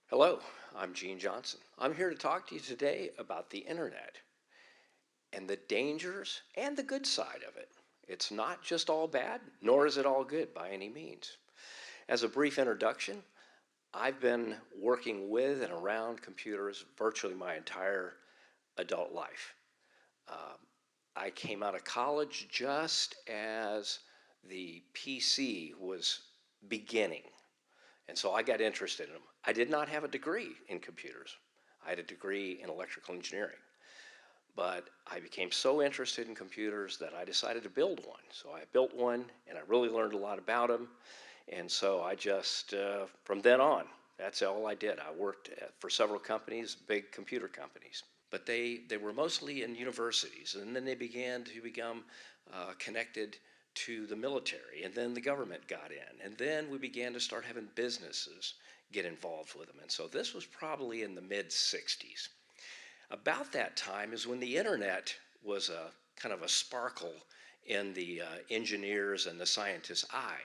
Hello, I'm Gene Johnson. I'm here to talk to you today about the internet and the dangers and the good side of it. It's not just all bad, nor is it all good by any means. As a brief introduction, I've been working with and around computers virtually my entire adult life. Uh, I came out of college just as the PC was beginning, and so I got interested in them. I did not have a degree in computers. I had a degree in electrical engineering. But I became so interested in computers that I decided to build one. So I built one and I really learned a lot about them. And so I just, from then on, that's all I did. I worked for several companies, big computer companies. But they were mostly in universities. And then they began to become connected to the military. And then the government got in. And then we began to start having businesses get involved with them. And so this was probably in the mid 60s. About that time is when the internet was a kind of a sparkle in the engineers and the scientists' eye.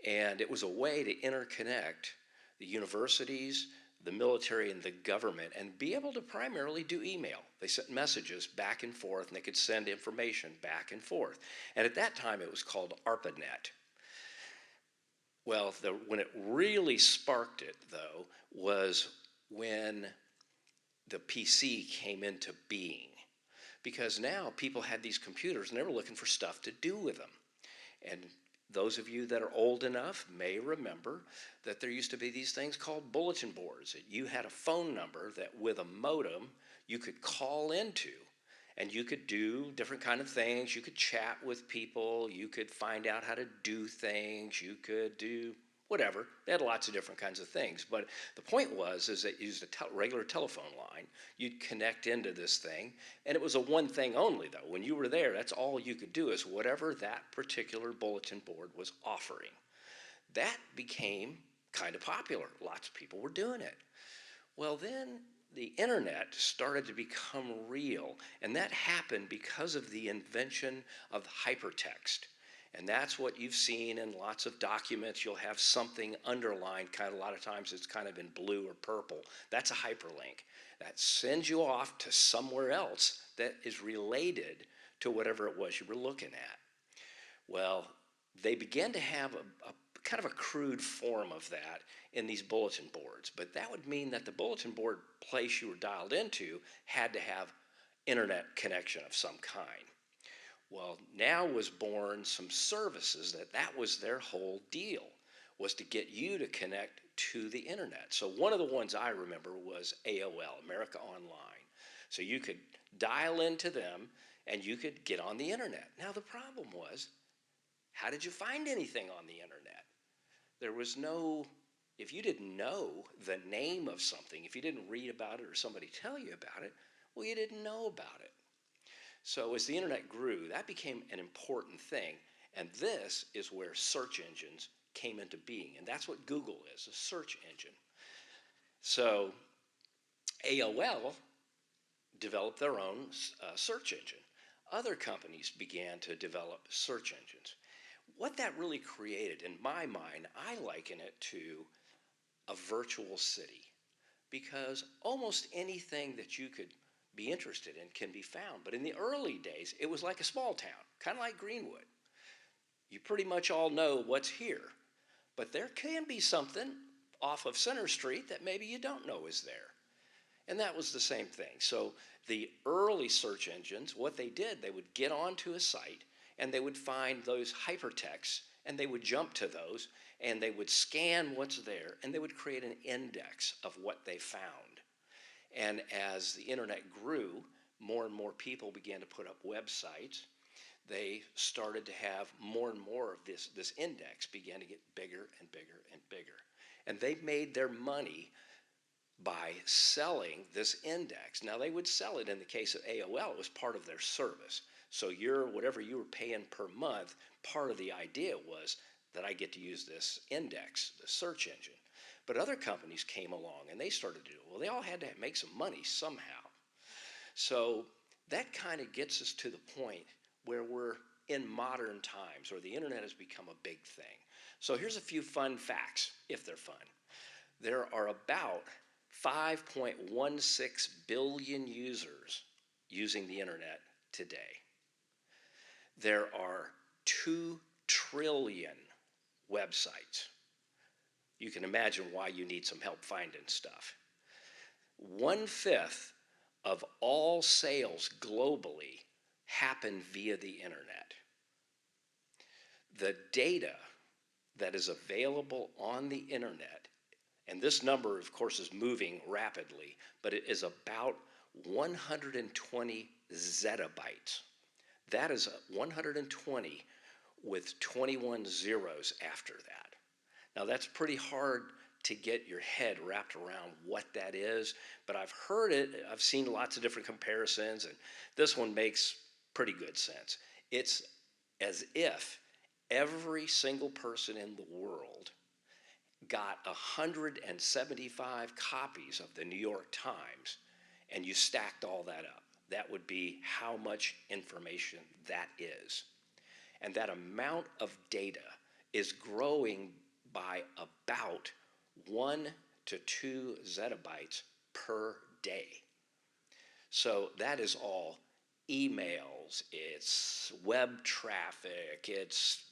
And it was a way to interconnect the universities, the military, and the government and be able to primarily do email. They sent messages back and forth, and they could send information back and forth. And at that time, it was called ARPANET. Well, when it really sparked it, though, was when the PC came into being. Because now people had these computers and they were looking for stuff to do with them. And those of you that are old enough may remember that there used to be these things called bulletin boards. You had a phone number that with a modem you could call into, and you could do different kind of things. You could chat with people, you could find out how to do things, you could do whatever. They had lots of different kinds of things. But the point was is that you used a regular telephone line. You'd connect into this thing, and it was a one thing only, though. When you were there, that's all you could do is whatever that particular bulletin board was offering. That became kind of popular. Lots of people were doing it. Well, then the internet started to become real, and that happened because of the invention of hypertext. And that's what you've seen in lots of documents. You'll have something underlined, kind of a lot of times it's kind of in blue or purple. That's a hyperlink. That sends you off to somewhere else that is related to whatever it was you were looking at. Well, they began to have a kind of a crude form of that in these bulletin boards, but that would mean that the bulletin board place you were dialed into had to have internet connection of some kind. Well, now was born some services that was their whole deal, was to get you to connect to the internet. So one of the ones I remember was AOL, America Online. So you could dial into them and you could get on the internet. Now the problem was, how did you find anything on the internet? There was no, if you didn't know the name of something, if you didn't read about it or somebody tell you about it, well, you didn't know about it. So as the internet grew, that became an important thing. And this is where search engines came into being. And that's what Google is, a search engine. So AOL developed their own search engine. Other companies began to develop search engines. What that really created, in my mind, I liken it to a virtual city, because almost anything that you could be interested in can be found. But in the early days, it was like a small town, kind of like Greenwood. You pretty much all know what's here, but there can be something off of Center Street that maybe you don't know is there. And that was the same thing. So the early search engines, what they did, they would get onto a site and they would find those hypertexts and they would jump to those and they would scan what's there and they would create an index of what they found. And as the internet grew, more and more people began to put up websites. They started to have more and more of this index began to get bigger and bigger and bigger. And they made their money by selling this index. Now they would sell it in the case of AOL, it was part of their service. So whatever you were paying per month, part of the idea was that I get to use this index, the search engine. But other companies came along and they started to do it. Well, they all had to make some money somehow. So that kind of gets us to the point where we're in modern times, where the internet has become a big thing. So here's a few fun facts, if they're fun. There are about 5.16 billion users using the internet today. There are 2 trillion websites. You can imagine why you need some help finding stuff. 1/5 of all sales globally happen via the internet. The data that is available on the internet, and this number, of course, is moving rapidly, but it is about 120 zettabytes. That is 120 with 21 zeros after that. Now, that's pretty hard to get your head wrapped around what that is, but I've heard it, I've seen lots of different comparisons, and this one makes pretty good sense. It's as if every single person in the world got 175 copies of the New York Times and you stacked all that up. That would be how much information that is. And that amount of data is growing by about 1 to 2 zettabytes per day. So that is all emails, it's web traffic, it's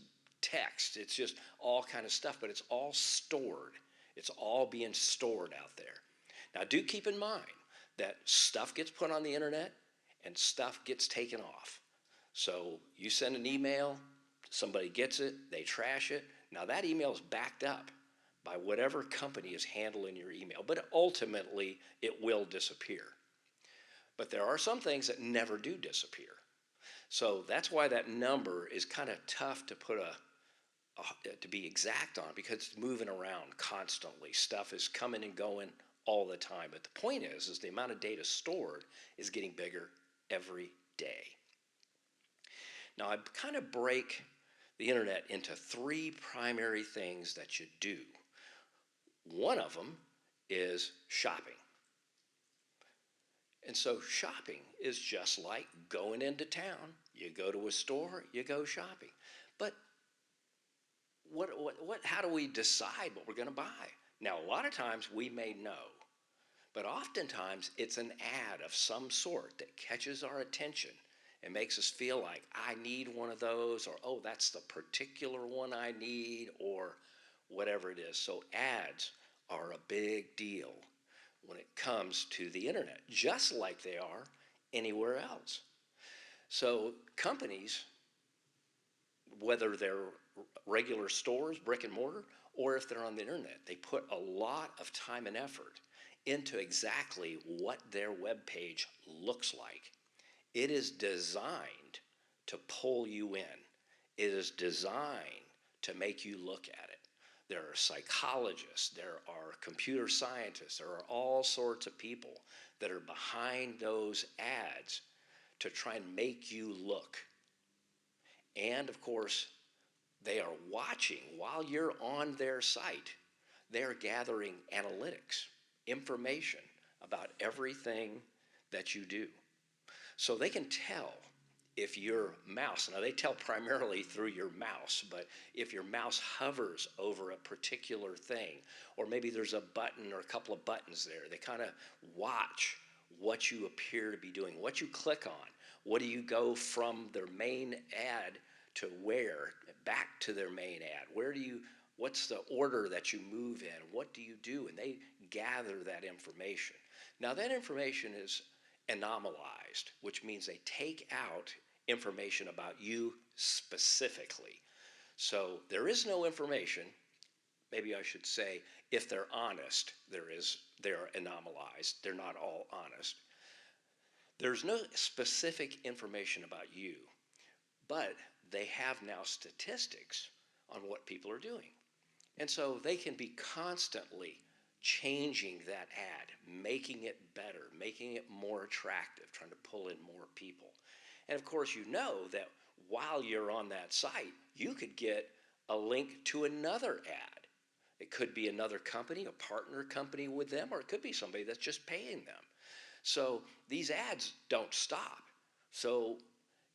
text, it's just all kind of stuff, but it's all stored. It's all being stored out there. Now, do keep in mind that stuff gets put on the internet and stuff gets taken off. So you send an email, somebody gets it, they trash it. Now that email is backed up by whatever company is handling your email, but ultimately it will disappear. But there are some things that never do disappear. So that's why that number is kind of tough to put to be exact on, because it's moving around constantly. Stuff is coming and going all the time. But the point is the amount of data stored is getting bigger every day. Now, I kind of break the internet into 3 primary things that you do. One of them is shopping. And so shopping is just like going into town. You go to a store, you go shopping. But how do we decide what we're going to buy? Now, a lot of times we may know, but oftentimes it's an ad of some sort that catches our attention and makes us feel like, I need one of those, or, oh, that's the particular one I need, or whatever it is. So ads are a big deal when it comes to the internet, just like they are anywhere else. So companies, whether they're regular stores, brick and mortar, or if they're on the internet, they put a lot of time and effort into exactly what their web page looks like. It is designed to pull you in. It is designed to make you look at it. There are psychologists, there are computer scientists, there are all sorts of people that are behind those ads to try and make you look. And of course, they are watching while you're on their site. They're gathering analytics, information about everything that you do. So they can tell if your mouse, now they tell primarily through your mouse, but if your mouse hovers over a particular thing, or maybe there's a button or a couple of buttons there, they kind of watch what you appear to be doing, what you click on, what do you go from their main ad to where, back to their main ad, what's the order that you move in, what do you do, and they gather that information. Now that information is anomalized, which means they take out information about you specifically. So there is no information, maybe I should say, if they're honest, they're anomalized, they're not all honest. There's no specific information about you, but they have now statistics on what people are doing. And so they can be constantly changing that ad, making it better, making it more attractive, trying to pull in more people. And of course, you know that while you're on that site, you could get a link to another ad. It could be another company, a partner company with them, or it could be somebody that's just paying them. So these ads don't stop. So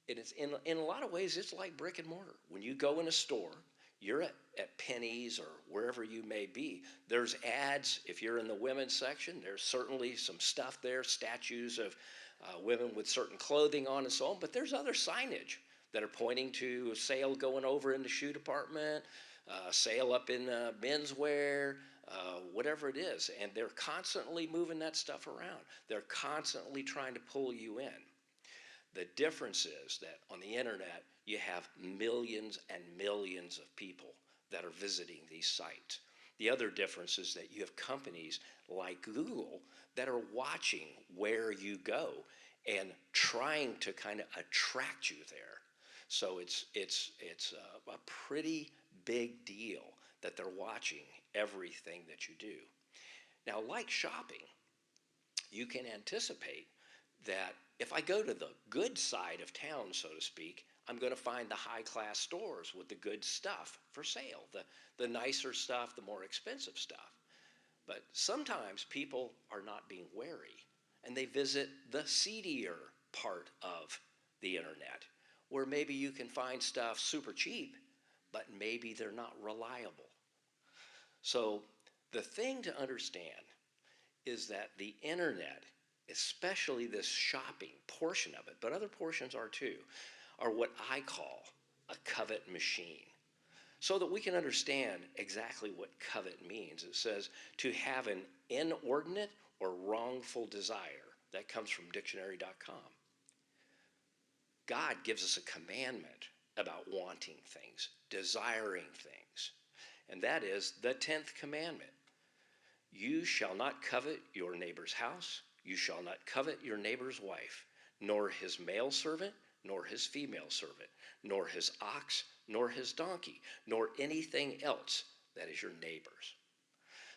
in a lot of ways, it's like brick and mortar. When you go in a store, you're at Penny's or wherever you may be. There's ads. If you're in the women's section, there's certainly some stuff there, statues of women with certain clothing on and so on. But there's other signage that are pointing to a sale going over in the shoe department, sale up in menswear, whatever it is. And they're constantly moving that stuff around. They're constantly trying to pull you in. The difference is that on the internet, you have millions and millions of people that are visiting these sites. The other difference is that you have companies like Google that are watching where you go and trying to kind of attract you there. So it's a pretty big deal that they're watching everything that you do. Now, like shopping, you can anticipate that if I go to the good side of town, so to speak, I'm going to find the high-class stores with the good stuff for sale, the nicer stuff, the more expensive stuff. But sometimes people are not being wary, and they visit the seedier part of the internet, where maybe you can find stuff super cheap, but maybe they're not reliable. So the thing to understand is that the internet, especially this shopping portion of it, but other portions are too, are what I call a covet machine. So that we can understand exactly what covet means. It says to have an inordinate or wrongful desire. That comes from dictionary.com. God gives us a commandment about wanting things, desiring things. And that is the 10th commandment. You shall not covet your neighbor's house. You shall not covet your neighbor's wife, nor his male servant, nor his female servant, nor his ox, nor his donkey, nor anything else that is your neighbor's.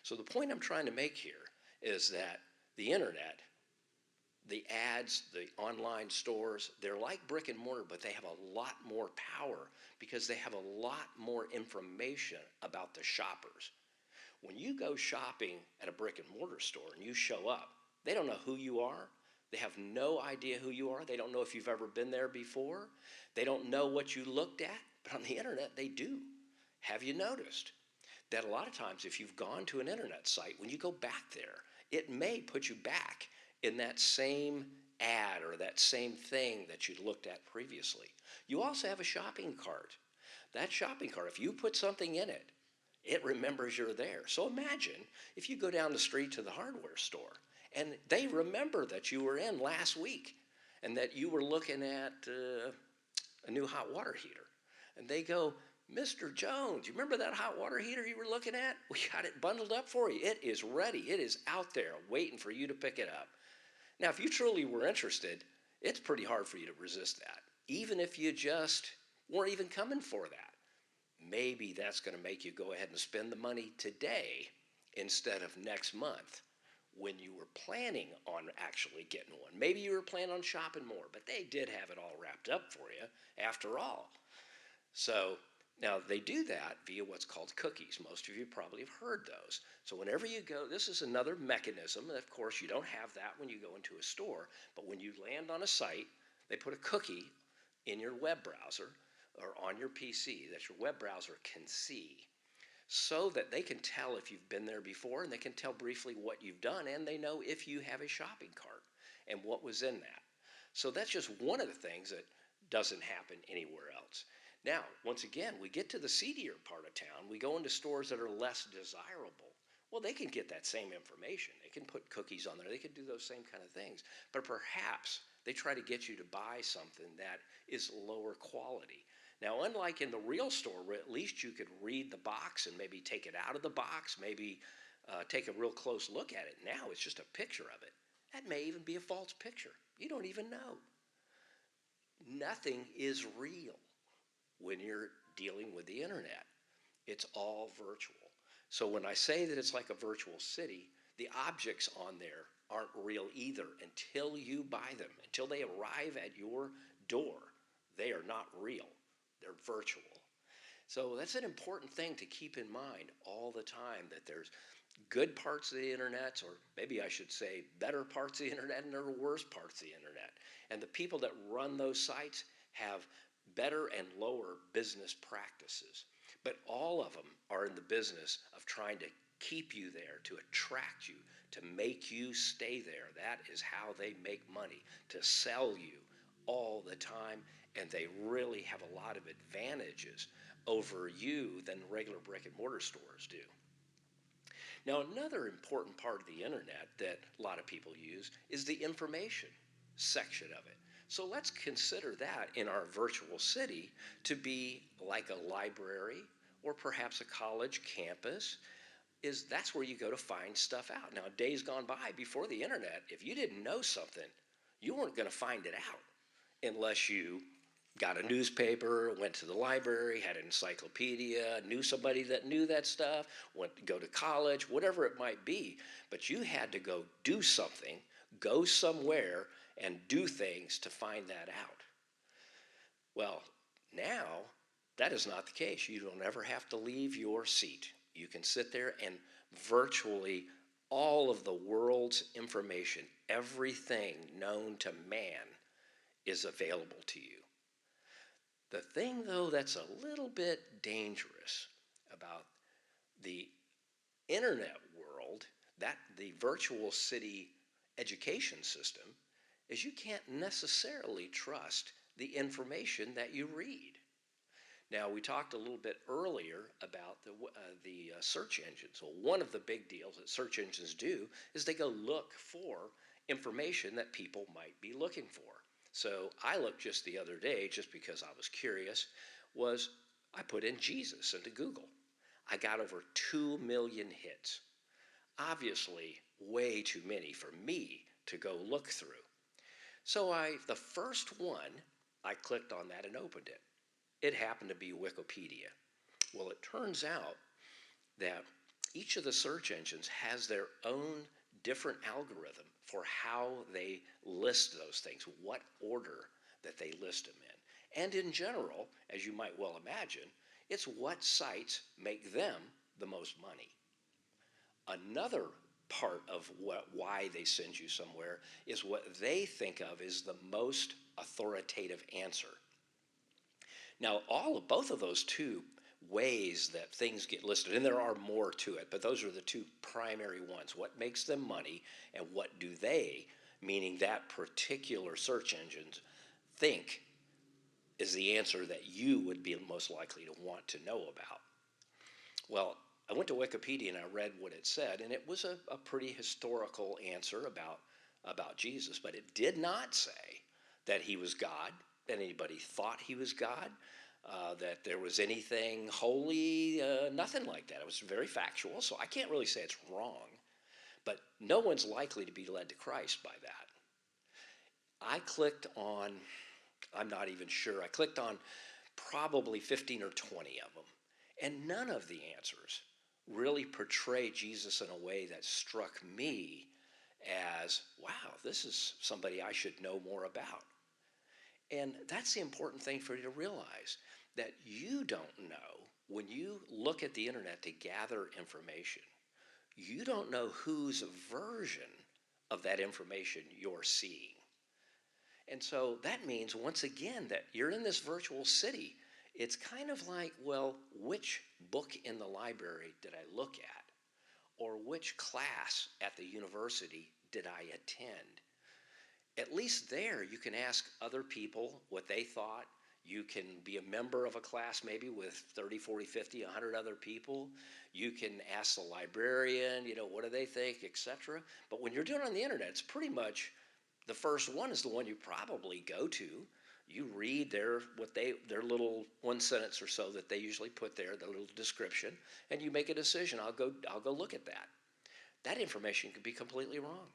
So the point I'm trying to make here is that the internet, the ads, the online stores, they're like brick and mortar, but they have a lot more power because they have a lot more information about the shoppers. When you go shopping at a brick and mortar store and you show up, they don't know who you are. They have no idea who you are. They don't know if you've ever been there before. They don't know what you looked at, but on the internet they do. Have you noticed that a lot of times if you've gone to an internet site, when you go back there, it may put you back in that same ad or that same thing that you looked at previously. You also have a shopping cart. That shopping cart, if you put something in it, it remembers you're there. So imagine if you go down the street to the hardware store and they remember that you were in last week and that you were looking at a new hot water heater. And they go, Mr. Jones, you remember that hot water heater you were looking at? We got it bundled up for you. It is ready. It is out there waiting for you to pick it up. Now, if you truly were interested, it's pretty hard for you to resist that, even if you just weren't even coming for that. Maybe that's going to make you go ahead and spend the money today instead of next month when you were planning on actually getting one. Maybe you were planning on shopping more, but they did have it all wrapped up for you after all. So now they do that via what's called cookies. Most of you probably have heard those. So whenever you go, this is another mechanism. Of course, you don't have that when you go into a store, but when you land on a site, they put a cookie in your web browser or on your PC that your web browser can see so that they can tell if you've been there before and they can tell briefly what you've done and they know if you have a shopping cart and what was in that. So that's just one of the things that doesn't happen anywhere else. Now, once again, we get to the seedier part of town. We go into stores that are less desirable. Well, they can get that same information. They can put cookies on there. They can do those same kind of things. But perhaps they try to get you to buy something that is lower quality. Now, unlike in the real store where at least you could read the box and maybe take it out of the box, maybe take a real close look at it. Now it's just a picture of it. That may even be a false picture. You don't even know. Nothing is real when you're dealing with the internet. It's all virtual. So when I say that it's like a virtual city, the objects on there aren't real either until you buy them. Until they arrive at your door, they are not real. They're virtual. So that's an important thing to keep in mind all the time, that there's good parts of the internet, or maybe I should say better parts of the internet, and there are worse parts of the internet. And the people that run those sites have better and lower business practices. But all of them are in the business of trying to keep you there, to attract you, to make you stay there. That is how they make money, to sell you all the time. And they really have a lot of advantages over you than regular brick and mortar stores do. Now, another important part of the internet that a lot of people use is the information section of it. So let's consider that in our virtual city to be like a library or perhaps a college campus. Is that's where you go to find stuff out. Now, days gone by before the internet, if you didn't know something, you weren't going to find it out unless you got a newspaper, went to the library, had an encyclopedia, knew somebody that knew that stuff, went to go to college, whatever it might be. But you had to go do something, go somewhere, and do things to find that out. Well, now that is not the case. You don't ever have to leave your seat. You can sit there and virtually all of the world's information, everything known to man, is available to you. The thing, though, that's a little bit dangerous about the internet world, that the virtual city education system, is you can't necessarily trust the information that you read. Now, we talked a little bit earlier about the search engines. Well, one of the big deals that search engines do is they go look for information that people might be looking for. So I looked just the other day, just because I was curious, was I put in Jesus into Google. I got over 2 million hits. Obviously, way too many for me to go look through. So the first one, I clicked on that and opened it. It happened to be Wikipedia. Well, it turns out that each of the search engines has their own different algorithm for how they list those things, what order that they list them in. And in general, as you might well imagine, it's what sites make them the most money. Another part of why they send you somewhere is what they think of as the most authoritative answer. Now, both of those two ways that things get listed, and there are more to it, but those are the two primary ones. What makes them money, and what do they, meaning that particular search engines, think is the answer that you would be most likely to want to know about? Well, I went to Wikipedia and I read what it said, and it was a pretty historical answer about Jesus, but it did not say that he was God, that anybody thought he was God, that there was anything holy, nothing like that. It was very factual, so I can't really say it's wrong, but no one's likely to be led to Christ by that. I clicked on, I'm not even sure, I clicked on probably 15 or 20 of them, and none of the answers really portray Jesus in a way that struck me as, wow, this is somebody I should know more about. And that's the important thing for you to realize, that you don't know, when you look at the internet to gather information, you don't know whose version of that information you're seeing. And so that means, once again, that you're in this virtual city. It's kind of like, well, which book in the library did I look at? Or which class at the university did I attend? At least there you can ask other people what they thought. You can be a member of a class maybe with 30, 40, 50, 100 other people. You can ask the librarian, what do they think, etc. But when you're doing it on the internet, it's pretty much the first one is the one you probably go to. You read their little one sentence or so that they usually put there, the little description, and you make a decision. I'll go look at that. That information could be completely wrong.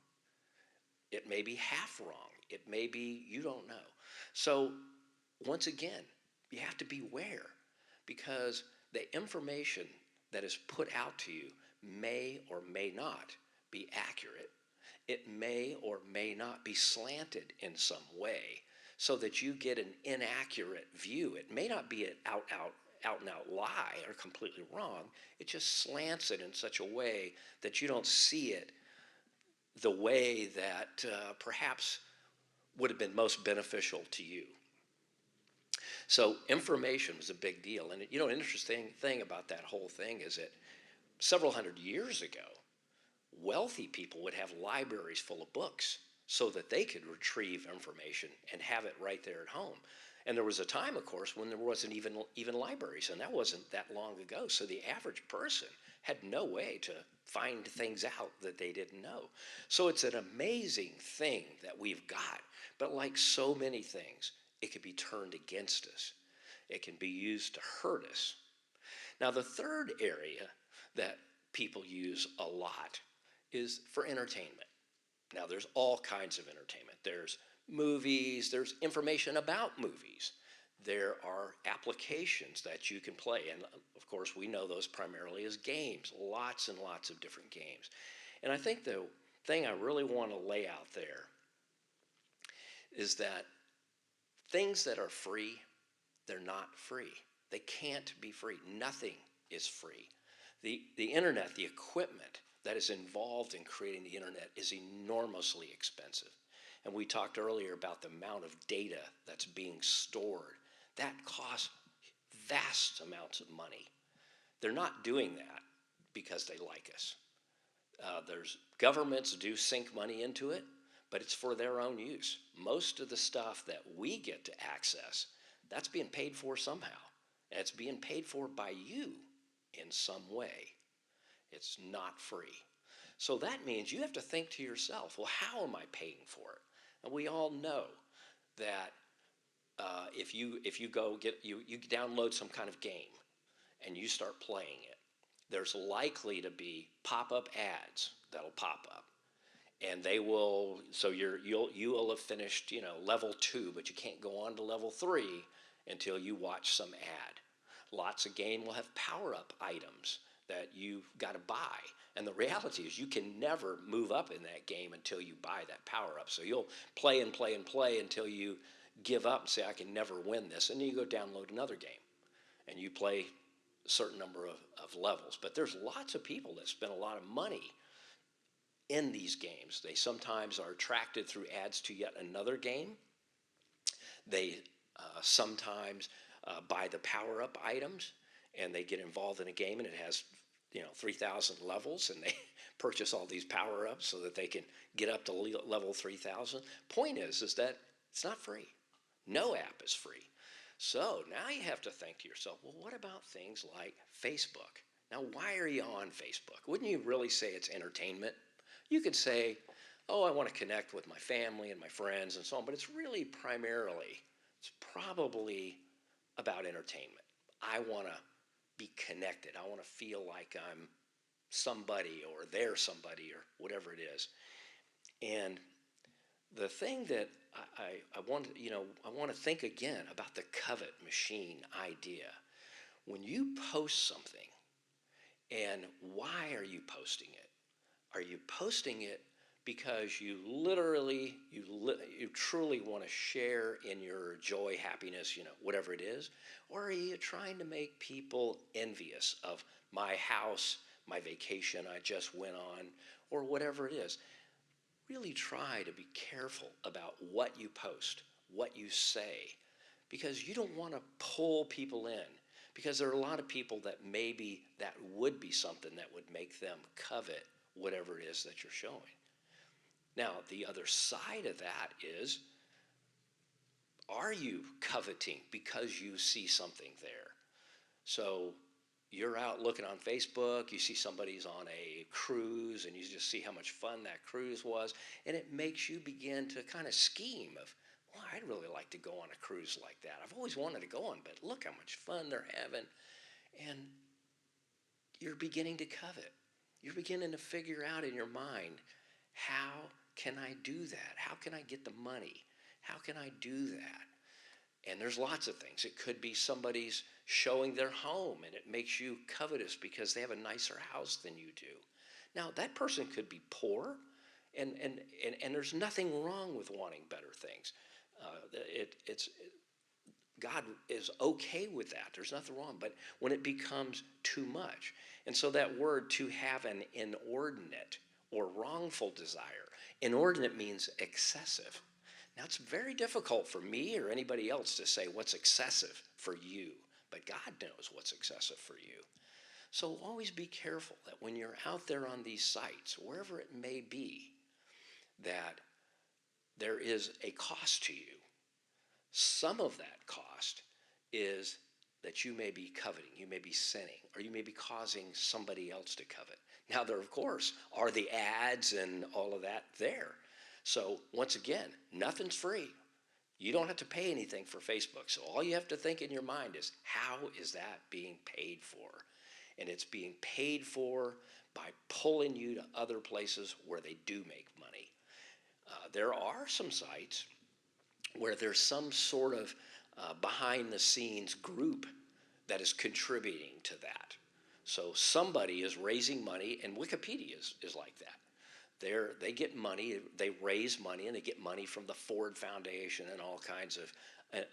It may be half wrong. It may be you don't know. So once again, you have to beware, because the information that is put out to you may or may not be accurate. It may or may not be slanted in some way so that you get an inaccurate view. It may not be an out and out lie or completely wrong. It just slants it in such a way that you don't see it the way that perhaps would have been most beneficial to you. So information was a big deal. And an interesting thing about that whole thing is that several hundred years ago, wealthy people would have libraries full of books so that they could retrieve information and have it right there at home. And there was a time, of course, when there wasn't even libraries, and that wasn't that long ago. So the average person had no way to find things out that they didn't know. So it's an amazing thing that we've got. But like so many things, it can be turned against us. It can be used to hurt us. Now, the third area that people use a lot is for entertainment. Now, there's all kinds of entertainment. There's movies, there's information about movies. There are applications that you can play. And of course, we know those primarily as games, lots and lots of different games. And I think the thing I really want to lay out there is that things that are free, they're not free. They can't be free. Nothing is free. The internet, the equipment that is involved in creating the internet is enormously expensive. And we talked earlier about the amount of data that's being stored. That costs vast amounts of money. They're not doing that because they like us. There's governments do sink money into it, but it's for their own use. Most of the stuff that we get to access, that's being paid for somehow. And it's being paid for by you in some way. It's not free. So that means you have to think to yourself, well, how am I paying for it? And we all know that if you go you download some kind of game and you start playing it, there's likely to be pop-up ads that'll pop up, and they will. So you will have finished level 2, but you can't go on to level 3 until you watch some ad. Lots of game will have power-up items that you've got to buy. And the reality is you can never move up in that game until you buy that power-up. So you'll play and play and play until you give up and say, I can never win this. And then you go download another game. And you play a certain number of levels. But there's lots of people that spend a lot of money in these games. They sometimes are attracted through ads to yet another game. They sometimes buy the power-up items, and they get involved in a game, and it has 3,000 levels, and they purchase all these power-ups so that they can get up to level 3,000. Point is that it's not free. No app is free. So now you have to think to yourself, well, what about things like Facebook? Now, why are you on Facebook? Wouldn't you really say it's entertainment? You could say, oh, I want to connect with my family and my friends and so on, but it's really it's probably about entertainment. I want to be connected. I want to feel like I'm somebody or they're somebody or whatever it is. And the thing that I want to think again about the covet machine idea. When you post something, and why are you posting it? Are you posting it because you truly want to share in your joy, happiness, whatever it is? Or are you trying to make people envious of my house, my vacation I just went on, or whatever it is? Really try to be careful about what you post, what you say, because you don't want to pull people in, because there are a lot of people that maybe that would be something that would make them covet whatever it is that you're showing. Now, the other side of that is, are you coveting because you see something there? So you're out looking on Facebook, you see somebody's on a cruise, and you just see how much fun that cruise was, and it makes you begin to kind of scheme of, well, I'd really like to go on a cruise like that. I've always wanted to go on, but look how much fun they're having. And you're beginning to covet. You're beginning to figure out in your mind, how can I do that? How can I get the money? How can I do that? And there's lots of things. It could be somebody's showing their home, and it makes you covetous because they have a nicer house than you do. Now, that person could be poor, and there's nothing wrong with wanting better things. God is okay with that. There's nothing wrong. But when it becomes too much, and so that word, to have an inordinate or wrongful desire, inordinate means excessive. Now, it's very difficult for me or anybody else to say what's excessive for you, but God knows what's excessive for you. So always be careful that when you're out there on these sites, wherever it may be, that there is a cost to you. Some of that cost is that you may be coveting, you may be sinning, or you may be causing somebody else to covet. Now, there, of course, are the ads and all of that there. So, once again, nothing's free. You don't have to pay anything for Facebook. So, all you have to think in your mind is, how is that being paid for? And it's being paid for by pulling you to other places where they do make money. There are some sites where there's some sort of behind the scenes group that is contributing to that. So somebody is raising money, and Wikipedia is like that. They get money, they raise money, and they get money from the Ford Foundation and all kinds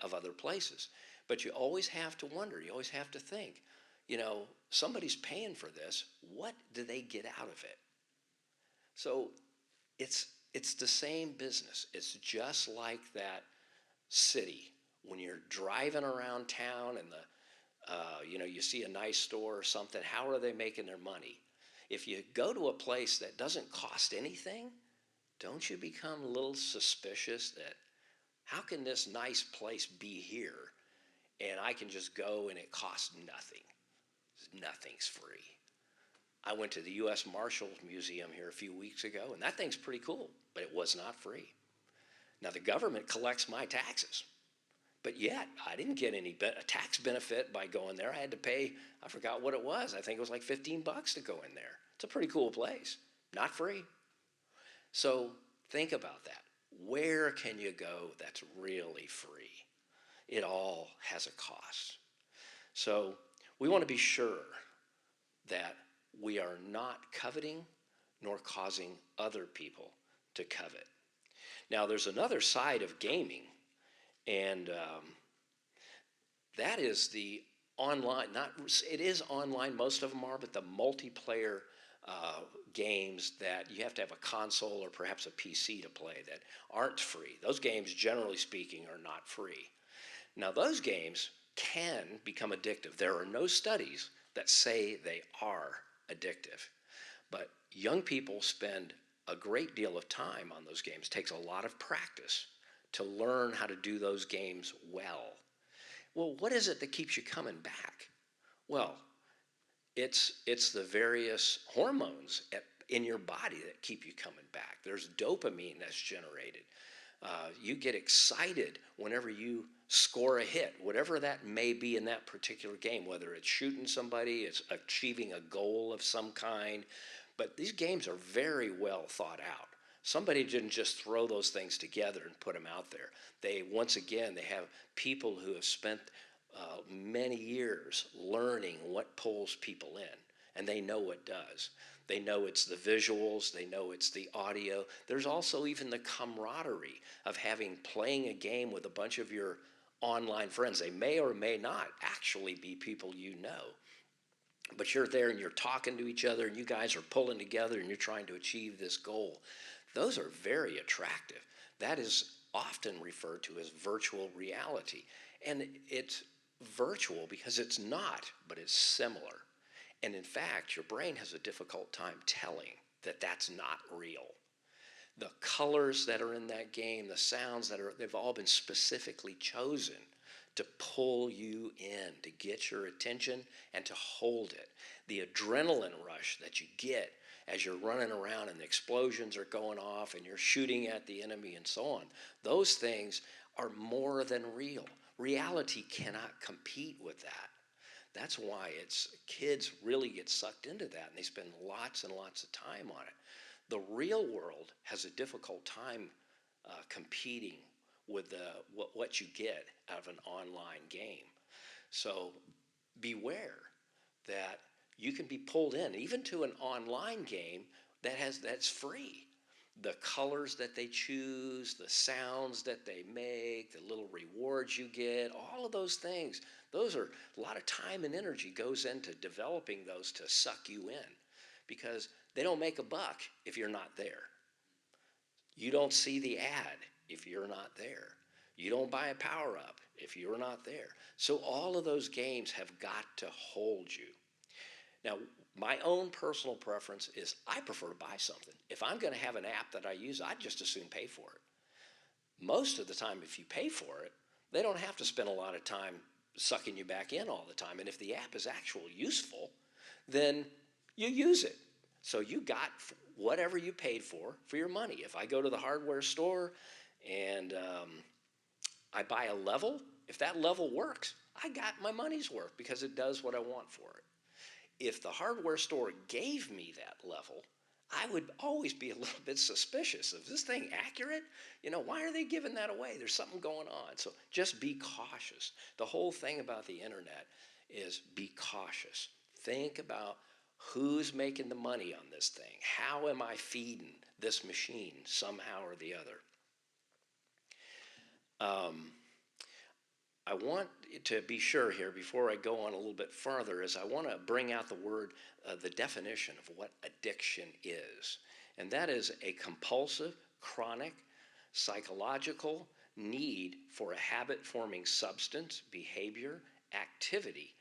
of other places. But you always have to wonder, you always have to think, somebody's paying for this. What do they get out of it? So it's the same business. It's just like that city when you're driving around town and you see a nice store or something. How are they making their money? If you go to a place that doesn't cost anything, don't you become a little suspicious that how can this nice place be here and I can just go and it costs nothing? Nothing's free. I went to the U.S. Marshals Museum here a few weeks ago, and that thing's pretty cool, but it was not free. Now, the government collects my taxes, but yet I didn't get any tax benefit by going there. I had to pay, I forgot what it was. I think it was like $15 to go in there. It's a pretty cool place, not free. So think about that. Where can you go that's really free? It all has a cost. So we want to be sure that we are not coveting nor causing other people to covet. Now, there's another side of gaming, and that is the online. It is online, most of them are, but the multiplayer games that you have to have a console or perhaps a PC to play that aren't free. Those games, generally speaking, are not free. Now, those games can become addictive. There are no studies that say they are addictive, but young people spend a great deal of time on those games. It takes a lot of practice to learn how to do those games well. Well, what is it that keeps you coming back? Well, it's the various hormones in your body that keep you coming back. There's dopamine that's generated. You get excited whenever you score a hit, whatever that may be in that particular game, whether it's shooting somebody, it's achieving a goal of some kind. But these games are very well thought out. Somebody didn't just throw those things together and put them out there. They have people who have spent many years learning what pulls people in, and they know what does. They know it's the visuals, they know it's the audio. There's also even the camaraderie of playing a game with a bunch of your online friends. They may or may not actually be people you know, but you're there and you're talking to each other and you guys are pulling together and you're trying to achieve this goal. Those are very attractive. That is often referred to as virtual reality. And it's virtual because it's not, but it's similar. And in fact, your brain has a difficult time telling that that's not real. The colors that are in that game, the sounds they've all been specifically chosen to pull you in, to get your attention and to hold it. The adrenaline rush that you get as you're running around and the explosions are going off and you're shooting at the enemy and so on, those things are more than real. Reality cannot compete with that. That's why kids really get sucked into that and they spend lots and lots of time on it. The real world has a difficult time competing with what you get out of an online game. So beware that you can be pulled in, even to an online game that's free. The colors that they choose, the sounds that they make, the little rewards you get, all of those things, those are a lot of time and energy goes into developing those to suck you in, because they don't make a buck if you're not there. You don't see the ad if you're not there. You don't buy a power up if you're not there. So all of those games have got to hold you. Now, my own personal preference is I prefer to buy something. If I'm going to have an app that I use, I'd just as soon pay for it. Most of the time, if you pay for it, they don't have to spend a lot of time sucking you back in all the time. And if the app is actually useful, then you use it. So you got whatever you paid for your money. If I go to the hardware store and I buy a level, if that level works, I got my money's worth because it does what I want for it. If the hardware store gave me that level, I would always be a little bit suspicious. Is this thing accurate? Why are they giving that away? There's something going on. So just be cautious. The whole thing about the internet is be cautious. Think about who's making the money on this thing. How am I feeding this machine somehow or the other? I want to be sure here before I go on a little bit further is I want to bring out the definition of what addiction is. And that is a compulsive, chronic, psychological need for a habit-forming substance, behavior, activity.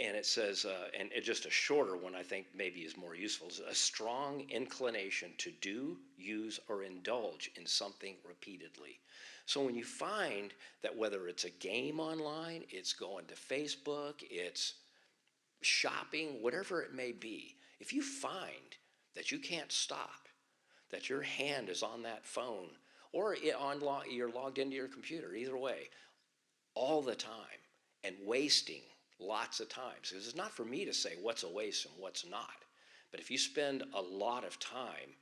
And it says, and it's just a shorter one I think maybe is more useful, is a strong inclination to do, use, or indulge in something repeatedly. So when you find that whether it's a game online, it's going to Facebook, it's shopping, whatever it may be, if you find that you can't stop, that your hand is on that phone, or you're logged into your computer, either way, all the time, and wasting lots of time. So it's not for me to say what's a waste and what's not. But if you spend a lot of time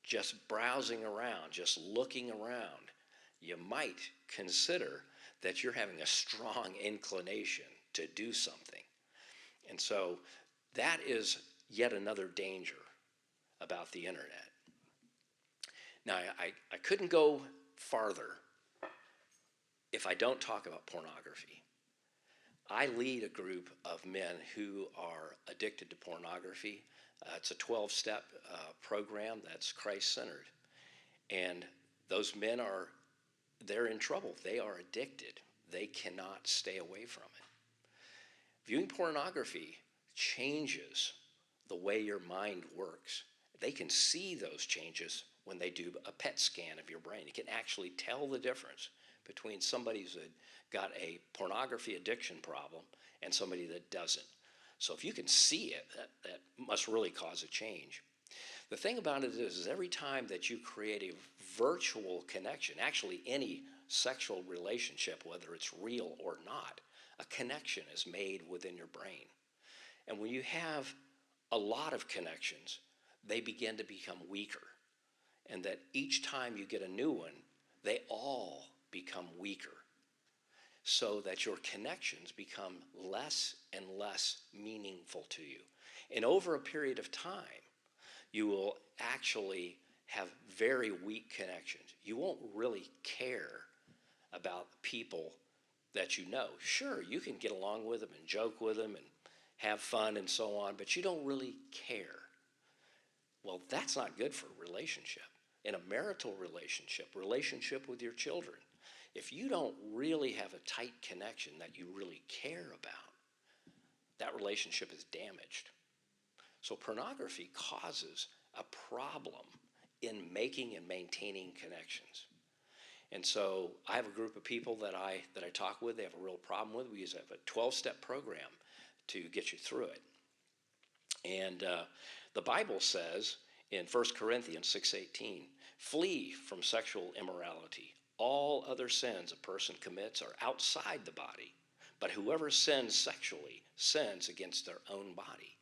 just browsing around, just looking around, you might consider that you're having a strong inclination to do something. And so that is yet another danger about the internet. Now, I couldn't go farther if I don't talk about pornography. I lead a group of men who are addicted to pornography. It's a 12-step program that's Christ-centered. And those men they're in trouble. They are addicted. They cannot stay away from it. Viewing pornography changes the way your mind works. They can see those changes when they do a PET scan of your brain. You can actually tell the difference between somebody who's got a pornography addiction problem and somebody that doesn't. So if you can see it, that must really cause a change. The thing about it is every time that you create a virtual connection, actually any sexual relationship, whether it's real or not, a connection is made within your brain. And when you have a lot of connections, they begin to become weaker. And that each time you get a new one, they all become weaker, so that your connections become less and less meaningful to you. And over a period of time, you will actually have very weak connections. You won't really care about people that you know. Sure, you can get along with them and joke with them and have fun and so on, but you don't really care. Well, that's not good for a relationship. In a marital relationship with your children, if you don't really have a tight connection that you really care about, that relationship is damaged. So pornography causes a problem in making and maintaining connections. And so I have a group of people that I talk with. They have a real problem with. We have a 12-step program to get you through it. And the Bible says in 1 Corinthians 6:18, flee from sexual immorality. All other sins a person commits are outside the body, but whoever sins sexually sins against their own body.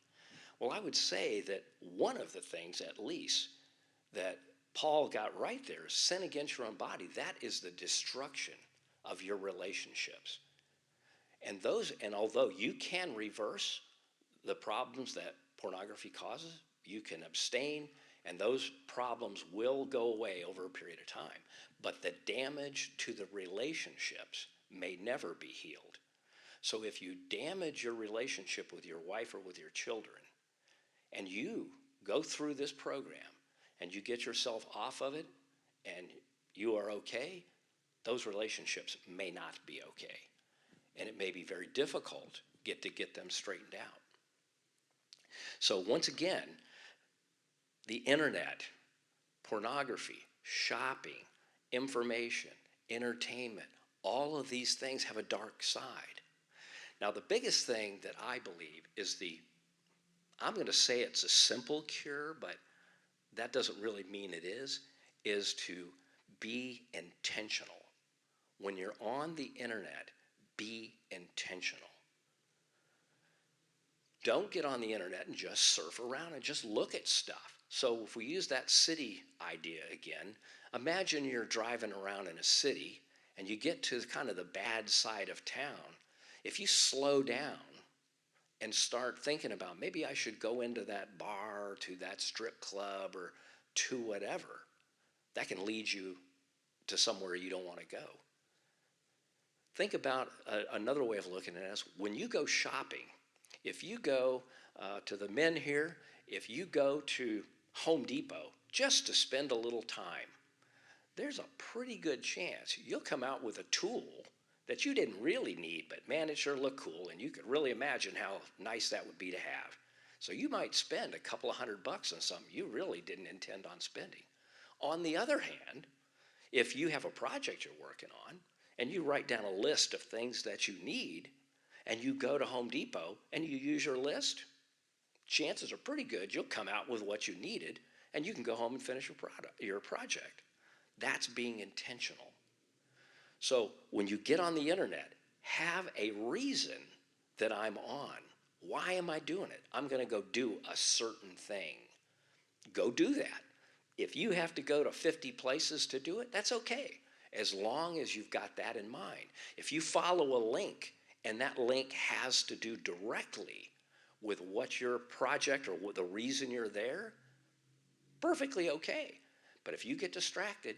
Well, I would say that one of the things, at least, that Paul got right there is sin against your own body. That is the destruction of your relationships. And although you can reverse the problems that pornography causes, you can abstain, and those problems will go away over a period of time. But the damage to the relationships may never be healed. So if you damage your relationship with your wife or with your children, and you go through this program and you get yourself off of it and you are okay, those relationships may not be okay. And it may be very difficult to get them straightened out. So once again, the internet, pornography, shopping, information, entertainment, all of these things have a dark side. Now, the biggest thing that I believe is I'm going to say it's a simple cure, but that doesn't really mean it is to be intentional. When you're on the internet, be intentional. Don't get on the internet and just surf around and just look at stuff. So if we use that city idea again, imagine you're driving around in a city and you get to kind of the bad side of town. If you slow down and start thinking about maybe I should go into that bar, to that strip club, or to whatever, that can lead you to somewhere you don't want to go. Think about another way of looking at it is when you go shopping, if you go to the men here, if you go to Home Depot just to spend a little time, there's a pretty good chance you'll come out with a tool that you didn't really need, but man, it sure looked cool, and you could really imagine how nice that would be to have. So you might spend a couple of $100 on something you really didn't intend on spending. On the other hand, if you have a project you're working on and you write down a list of things that you need and you go to Home Depot and you use your list, chances are pretty good you'll come out with what you needed and you can go home and finish your project. That's being intentional. So when you get on the internet, have a reason that I'm on. Why am I doing it? I'm going to go do a certain thing. Go do that. If you have to go to 50 places to do it, that's okay, as long as you've got that in mind. If you follow a link and that link has to do directly with what your project or what the reason you're there, perfectly okay. But if you get distracted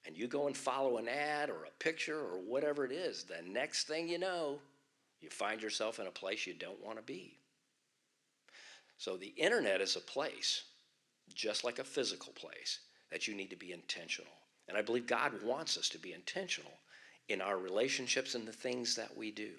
and you go and follow an ad or a picture or whatever it is, the next thing you know, you find yourself in a place you don't want to be. So the internet is a place, just like a physical place, that you need to be intentional. And I believe God wants us to be intentional in our relationships and the things that we do.